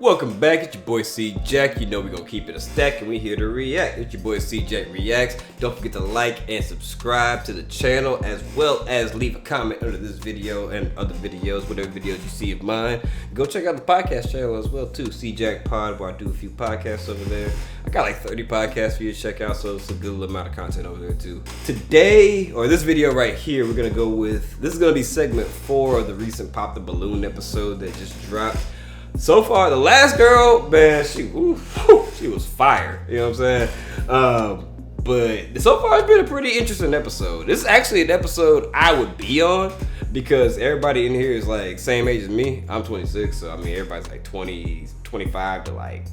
Welcome back, it's your boy CJack. You know we're gonna keep it a stack and we here to react. It's your boy CJack Reacts. Don't forget to like and subscribe to the channel, as well as leave a comment under this video and other videos, whatever videos you see of mine. Go check out the podcast channel as well too, CJack Pod, where I do a few podcasts over there. I got like 30 podcasts for you to check out, so it's a good little amount of content over there too. Today, or this video right here, we're gonna go with, this is gonna be segment 4 of the recent Pop the Balloon episode that just dropped. So far, the last girl, man, she was fire. You know what I'm saying? But so far, it's been a pretty interesting episode. This is actually an episode I would be on because everybody in here is like same age as me. I'm 26, so I mean everybody's like 20, 25 to like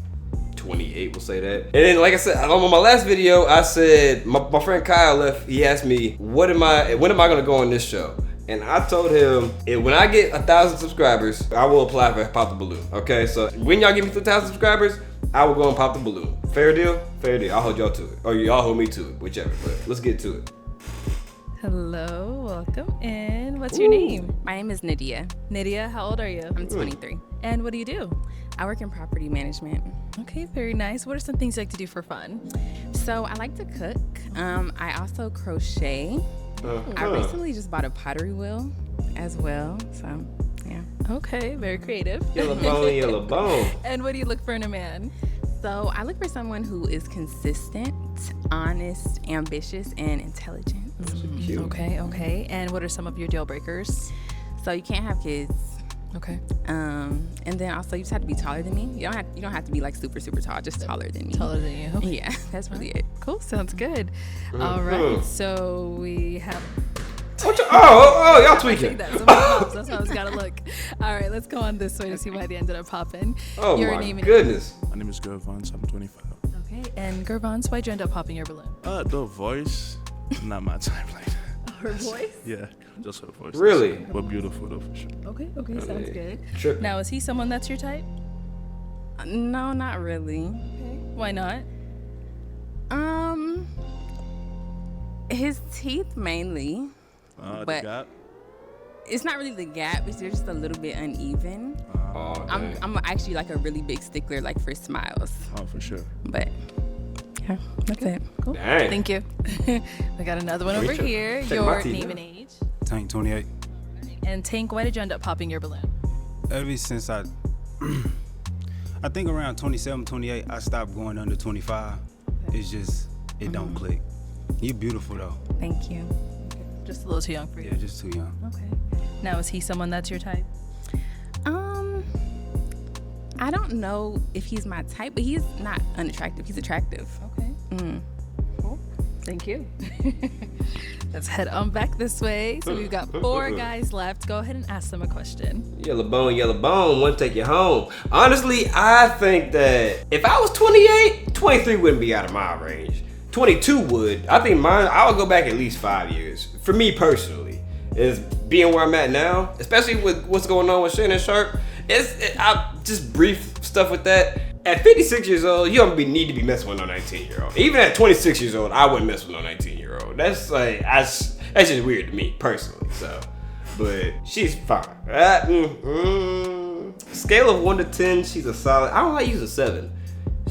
28, we'll say that. And then, like I said, on my last video, I said my friend Kyle left. He asked me, when am I gonna go on this show? And I told him, when I get 1,000 subscribers, I will apply for Pop the Balloon. Okay, so when y'all give me 2,000 subscribers, I will go and pop the balloon. Fair deal? Fair deal. I'll hold y'all to it. Or y'all hold me to it, whichever. But let's get to it. Hello, welcome in. What's your name? My name is Nydia. Nydia, how old are you? I'm 23. And what do you do? I work in property management. Okay, very nice. What are some things you like to do for fun? So I like to cook. I also crochet. I recently just bought a pottery wheel as well, so yeah. Okay, very creative. Yellow bone, yellow bone. And what do you look for in a man? So I look for someone who is consistent, honest, ambitious, and intelligent. Cute. Okay. And what are some of your deal breakers? So you can't have kids. Okay. And then also you just have to be taller than me. You don't have to be like super tall, just taller than me. Taller than you. Okay. Yeah, that's really it. Cool, sounds good. All right, so we have... y'all tweaking. That's how it's gotta look. All right, let's go on this way to see why they ended up popping. Oh Your my name and goodness. My name is Gervons. I'm 25. Okay, and Gervons, why'd you end up popping your balloon? The voice, not my type like that. Her voice? Yeah, just her voice. Really? But beautiful though, for sure. Okay, sounds good. Tripping. Now, is he someone that's your type? No, not really. Okay. Why not? His teeth mainly. The But- gap. It's not really the gap. It's just a little bit uneven. Oh, dang. I'm actually like a really big stickler, like for smiles. For sure. But yeah, that's it. Cool. Dang. Thank you. We got another one over here. check my Your teeth name out. and age. Tank 28. And Tank, why did you end up popping your balloon? Ever since I think around 27, 28, I stopped going under 25. It's just, it don't click. You beautiful though. Thank you. Just a little too young for you. Yeah, just too young. Okay. Now, is he someone that's your type? I don't know if he's my type, but he's not unattractive. He's attractive. Okay. Cool. Thank you. Let's head on back this way. So we've got 4 guys left. Go ahead and ask them a question. Yellow bone, one take you home. Honestly, I think that if I was 28, 23 wouldn't be out of my range. 22 would. I think I would go back at least 5 years. For me personally, is being where I'm at now, especially with what's going on with Shannon Sharp. I just brief stuff with that. At 56 years old, you don't need to be messing with no 19-year-old. Even at 26 years old, I wouldn't mess with no 19-year-old. That's like, that's just weird to me personally. So, but she's fine. Scale of 1 to 10, she's a solid. I don't like use a 7.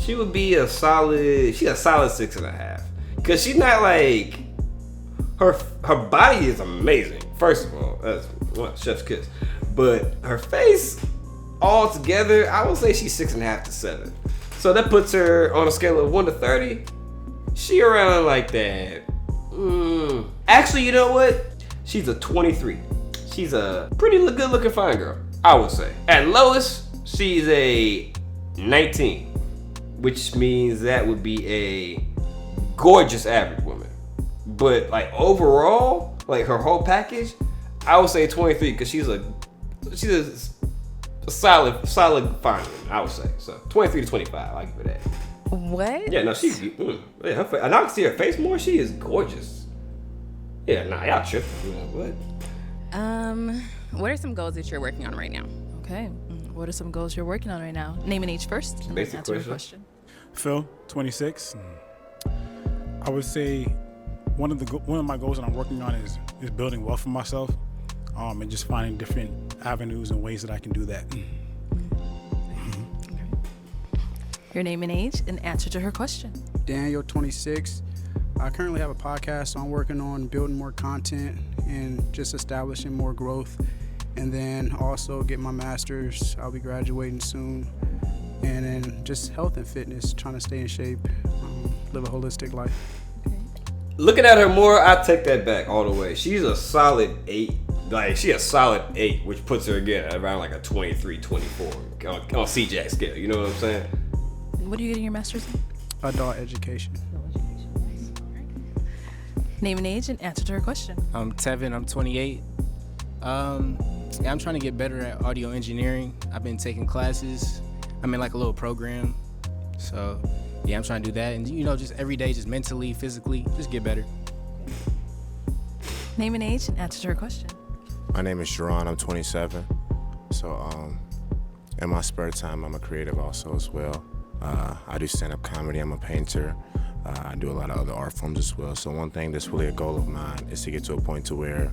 She would be a solid. She's a solid 6.5. Cause she's not like her body is amazing. First of all, that's chef's kiss. But her face, all together, I would say she's 6.5 to 7. So that puts her on a scale of 1 to 30. She around like that. Actually, you know what? She's a 23. She's a pretty good looking fine girl, I would say. At lowest, she's a 19, which means that would be a gorgeous average woman. But like overall, like her whole package, I would say 23 because she's a solid fine woman, I would say. So 23 to 25, I'll give her that. What? Yeah, no, she's yeah, her face, and I can see her face more. She is gorgeous. Yeah, nah, y'all tripping. You know, what? What are some goals that you're working on right now? Okay. What are some goals you're working on right now? Name and age first. And then Basic answer your question. Phil, 26. I would say one of my goals that I'm working on is building wealth for myself, and just finding different avenues and ways that I can do that. Your name and age and answer to her question. Daniel, 26. I currently have a podcast, so I'm working on building more content and just establishing more growth. And then also get my master's. I'll be graduating soon. And then just health and fitness, trying to stay in shape, live a holistic life. Looking at her more, I take that back all the way. She's a solid 8. Like, she a solid 8, which puts her again around like a 23, 24 on CJack scale. You know what I'm saying? What are you getting your master's in? Adult education. Name and age and answer to her question. I'm Tevin, I'm 28. Yeah, I'm trying to get better at audio engineering. I've been taking classes. I'm in like a little program. So yeah, I'm trying to do that. And just every day, just mentally, physically, just get better. Name and age and answer to her question. My name is Jerron, I'm 27. So in my spare time, I'm a creative also as well. I do stand-up comedy, I'm a painter. I do a lot of other art forms as well. So one thing that's really a goal of mine is to get to a point to where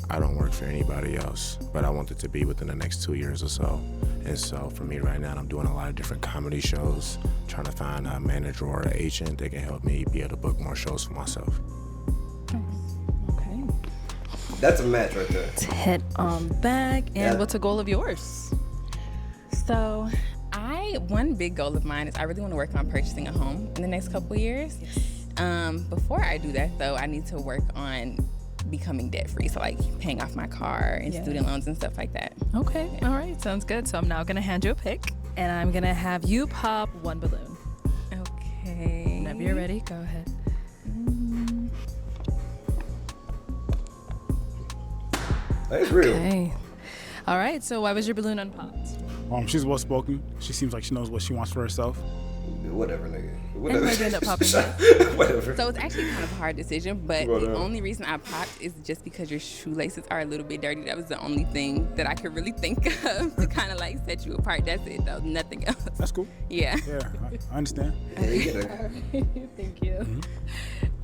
I don't work for anybody else, but I want it to be within the next 2 years or so. And so for me right now, I'm doing a lot of different comedy shows, trying to find a manager or an agent that can help me be able to book more shows for myself. Okay. That's a match right there. Let's head on back. And Yeah. what's a goal of yours? So one big goal of mine is I really want to work on purchasing a home in the next couple of years. Before I do that though, I need to work on becoming debt free. So like paying off my car and student loans and stuff like that. Okay. All right. Sounds good. So I'm now going to hand you a pick and I'm going to have you pop one balloon. Okay. Whenever you're ready, go ahead. That's real. Okay. All right. So why was your balloon unpopped? She's well spoken. She seems like she knows what she wants for herself. Whatever, nigga. And Whatever. why'd you end up popping? Whatever. So it's actually kind of a hard decision, but Well the done. only reason I popped is just because your shoelaces are a little bit dirty. That was the only thing that I could really think of to kind of like set you apart. That's it though, nothing else. That's cool. Yeah. Yeah, I understand. Yeah, you get her. Thank you.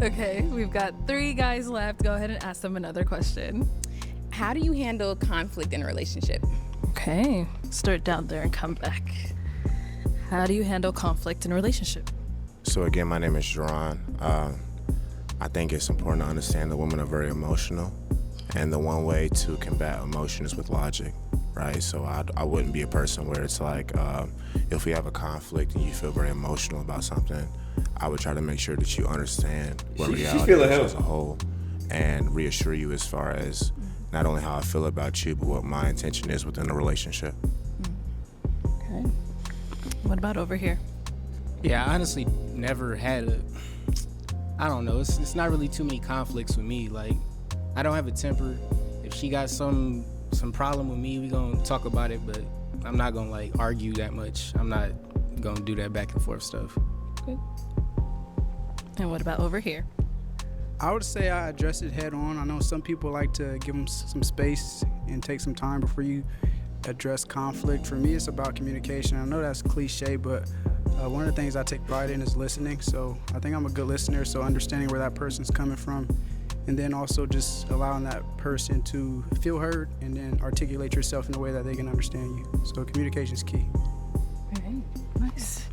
Okay. We've got 3 guys left. Go ahead and ask them another question. How do you handle conflict in a relationship? Okay. Start down there and come back. How do you handle conflict in a relationship? So again, my name is Jerron. I think it's important to understand that women are very emotional, and the one way to combat emotion is with logic, right? So I wouldn't be a person where it's like, if we have a conflict and you feel very emotional about something, I would try to make sure that you understand what reality feeling is him. as a whole, and reassure you as far as not only how I feel about you, but what my intention is within the relationship. Okay. What about over here? Yeah, I honestly never had I don't know, it's not really too many conflicts with me. Like, I don't have a temper. If she got some problem with me, we gonna talk about it, but I'm not gonna like argue that much. I'm not gonna do that back and forth stuff. Okay. And what about over here? I would say I address it head on. I know some people like to give them some space and take some time before you address conflict. For me, it's about communication. I know that's cliche, but one of the things I take pride in is listening. So I think I'm a good listener, so understanding where that person's coming from, and then also just allowing that person to feel heard and then articulate yourself in a way that they can understand you. So communication is key. Okay. Nice.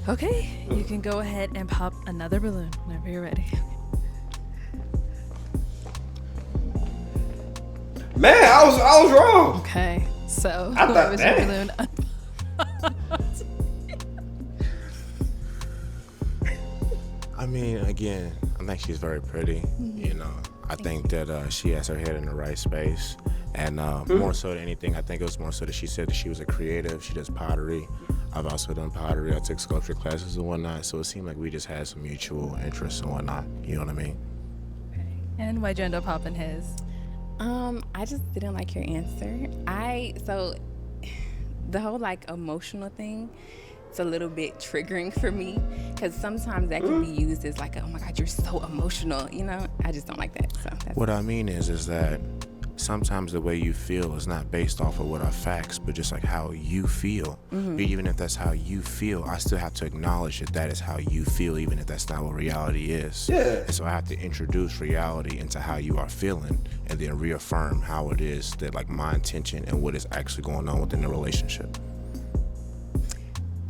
Okay. You can go ahead and pop another balloon whenever you're ready. Man, I was wrong. Okay. So I why thought was your that. balloon I mean, again, I think she's very pretty. You know, I think that she has her head in the right space. And more so than anything, I think it was more so that she said that she was a creative. She does pottery. I've also done pottery. I took sculpture classes and whatnot. So it seemed like we just had some mutual interests and whatnot. You know what I mean? And why'd you end up popping his? I just didn't like your answer. So the whole like emotional thing, it's a little bit triggering for me because sometimes that can be used as like, oh my God, you're so emotional. You know, I just don't like that. So that's What I mean is that sometimes the way you feel is not based off of what are facts, but just like how you feel. But even if that's how you feel, I still have to acknowledge that that is how you feel, even if that's not what reality is. Yeah. And so I have to introduce reality into how you are feeling and then reaffirm how it is that like my intention and what is actually going on within the relationship.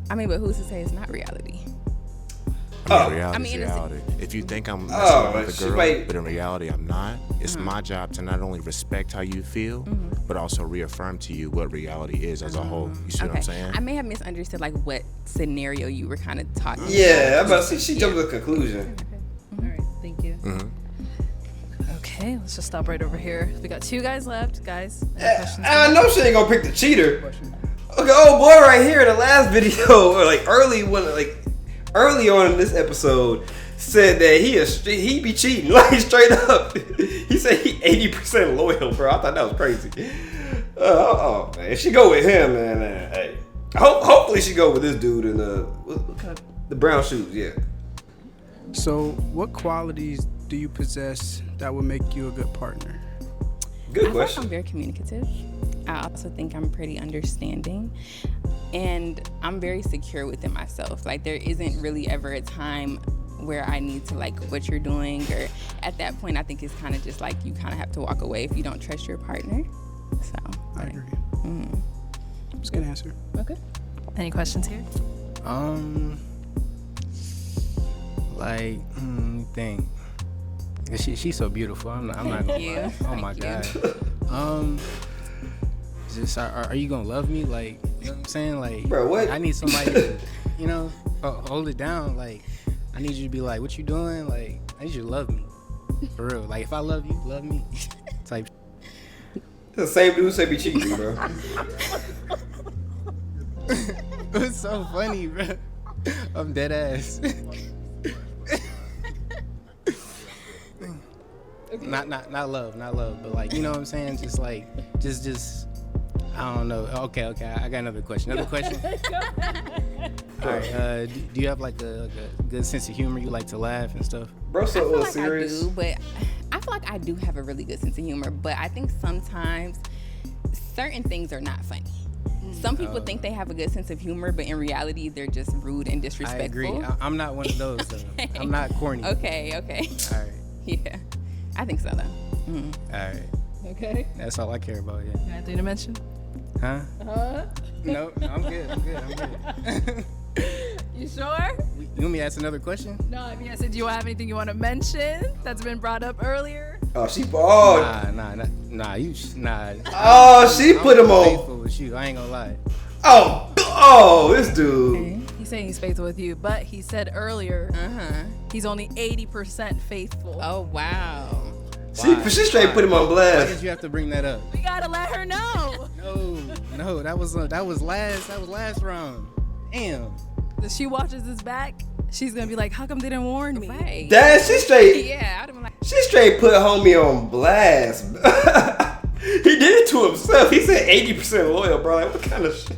I mean, but who's to say it's not reality? Reality is reality. If you think I'm messing with a girl, but in reality I'm not, it's my job to not only respect how you feel, but also reaffirm to you what reality is as a whole. You see what I'm saying? I may have misunderstood like what scenario you were kind of talking about. Yeah, I'm about to say she jumped to the conclusion. All right, thank you. Okay, let's just stop right over here. We got 2 guys left. Guys, any questions? I know she ain't gonna pick the cheater. Okay, oh boy, right here in the last video, or like early on in this episode, said that he be cheating, like straight up. He said he 80% loyal, bro. I thought that was crazy. Man, if she go with him, man, hey, hopefully she go with this dude in the brown shoes, yeah. So, what qualities do you possess that would make you a good partner? Good I question. think I'm very communicative. I also think I'm pretty understanding, and I'm very secure within myself. Like there isn't really ever a time where I need to like what you're doing, or at that point I think it's kind of just like you kind of have to walk away if you don't trust your partner. So I agree. It's a good answer. Okay. Any questions here? Like, think. She's so beautiful. I'm not gonna lie. Oh my God. Just are you gonna love me? Like, you know what I'm saying? Like, bro, what? I need somebody to, hold it down. Like, I need you to be like, what you doing? Like, I need you to love me. For real. Like, if I love you, love me. Type. The same dude say be cheating, bro. It's so funny, bro. I'm dead ass. Not love, but like, you know what I'm saying? Just like, just, I don't know. Okay, I got another question. All right, do you have like a good sense of humor? You like to laugh and stuff? Bro, so I feel like serious. I do, but I feel like I do have a really good sense of humor, but I think sometimes certain things are not funny. Some people think they have a good sense of humor, but in reality, they're just rude and disrespectful. I agree. I'm not one of those, though. Okay. I'm not corny. Okay. All right. Yeah. I think so, though. All right. Okay. That's all I care about, yeah. Anything to mention? Huh? No, I'm good. You sure? You want me to ask another question? No, I mean, I said, do you have anything you want to mention that's been brought up earlier? Oh, she. Nah. Oh, she put him on. Faithful with you. I ain't gonna lie. Oh, this dude. He's saying he's faithful with you, but he said earlier he's only 80% faithful. Oh, wow. She straight put him on Why blast. did you have to bring that up? We gotta let her know. No, that was last round. Damn. If she watches this back, she's gonna be like, how come they didn't warn me? Right. Dad, she straight. Yeah, I'd have been like, She straight put homie on blast. He did it to himself. He said 80% loyal, bro. Like, what kind of shit?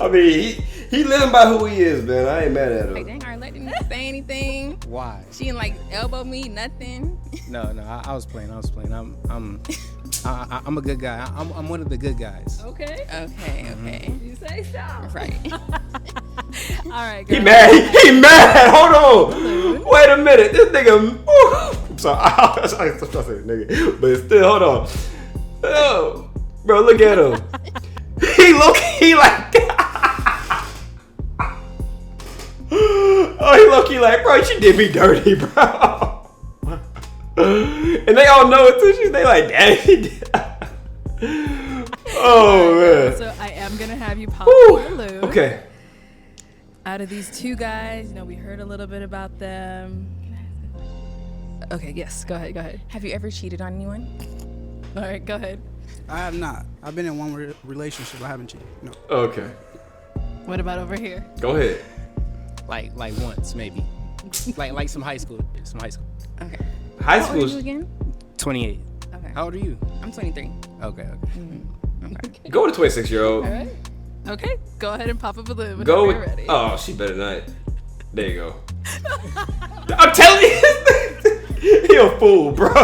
I mean, he living by who he is, man. I ain't mad at him. like, dang, Arlette didn't say anything. Why? She didn't like elbow me, nothing. No, I was playing. I'm a good guy. I'm one of the good guys. Okay. Okay. You say so. Right. All right, He girl. mad. He mad. Hold on. Wait a minute. This nigga. I'm sorry. I was trying to say nigga, but still, hold on. Oh, bro, look at him. He like. Oh, he low-key like, bro, you did me dirty, bro. And they all know it too. They like, dang, he did. Oh, man. So I am gonna have you pop Woo. the balloon. Okay. Out of these 2 guys, we heard a little bit about them. Okay, yes, go ahead. Have you ever cheated on anyone? All right, go ahead. I have not. I've been in one relationship. I haven't cheated. No. Okay. What about over here? Go ahead. Like once maybe. like some high school. Okay. High How old are school. you again? 28. Okay. How old are you? I'm 23. Okay. Go with a 26-year-old. All right. Okay, go ahead and pop a balloon Go whenever with. you're ready. Oh, she better not. There you go. I'm telling you, he a fool, bro.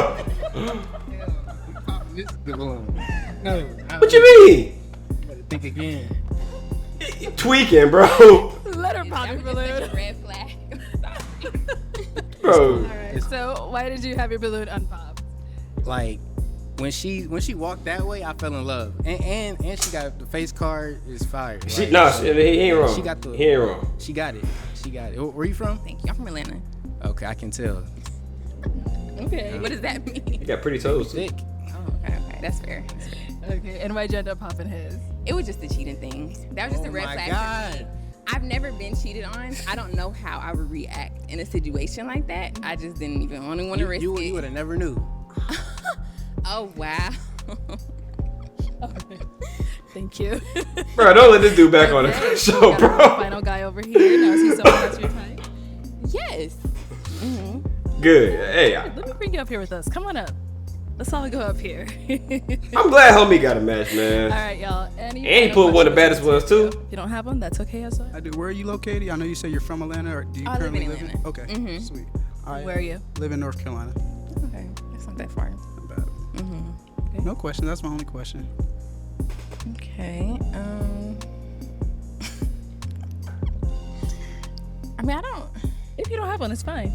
No. What you mean? Think again. Tweaking, bro. Let her pop That your was just balloon. such a red flag. Bro. All right. So why did you have your balloon unpopped? Like when she walked that way, I fell in love. And she got the face card is fire. He ain't wrong. She got he ain't wrong. She got it. Where you from? Thank you. I'm from Atlanta. Okay, I can tell. Okay. What does that mean? You got pretty toes. Thick. Oh, okay. That's fair. Okay, and why'd you end up popping his? It was just the cheating thing. That was just a red flag. For me. I've never been cheated on. So I don't know how I would react in a situation like that. I just didn't even want to risk it. You would have never knew. Oh, wow. Thank you. Bro, don't let this dude back on the show, Got bro. our final guy over here. Now is he someone that's your type? Yes. Good. Hey, Let me bring you up here with us. Come on up. Let's all go up here. I'm glad homie got a match, man. All right, y'all. And he pulled one of the baddest ones too. If you don't have one, that's okay as well. I do. Where are you located? I know you say you're from Atlanta, or do you I live currently in live in? Atlanta. Okay, sweet. Where are you? Live in North Carolina. Okay. That's not that far. Not bad. No question. That's my only question. Okay. I mean, I don't. If you don't have one, it's fine.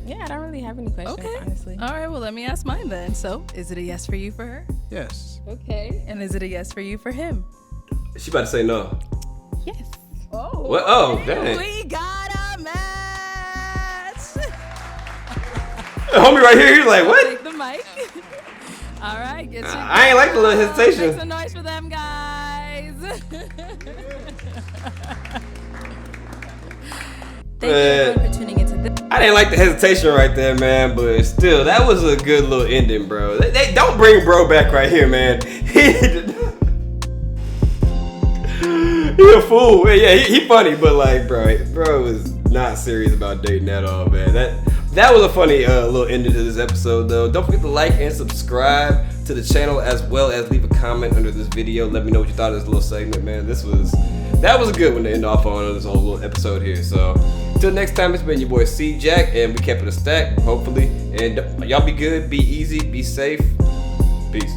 Yeah, I don't really have any questions, Okay. honestly. All right, well, let me ask mine then. So, is it a yes for you for her? Yes. Okay. And is it a yes for you for him? She about to say no. Yes. Oh. What? Oh, dang. We got a match. Homie right here, he's like, what? Take the mic. All right, get your I ain't like the little hesitation. Make some noise for them, guys. Thank you everyone for tuning into this. I didn't like the hesitation right there, man, but still, that was a good little ending, bro. They don't bring bro back right here, man. He a fool. Yeah, he funny, but like, bro is not serious about dating at all, man. That was a funny little ending to this episode, though. Don't forget to like and subscribe to the channel, as well as leave a comment under this video. Let me know what you thought of this little segment, man. That was a good one to end off on this whole little episode here. So, until next time, it's been your boy CJack, and we kept it a stack, hopefully. And y'all be good, be easy, be safe. Peace.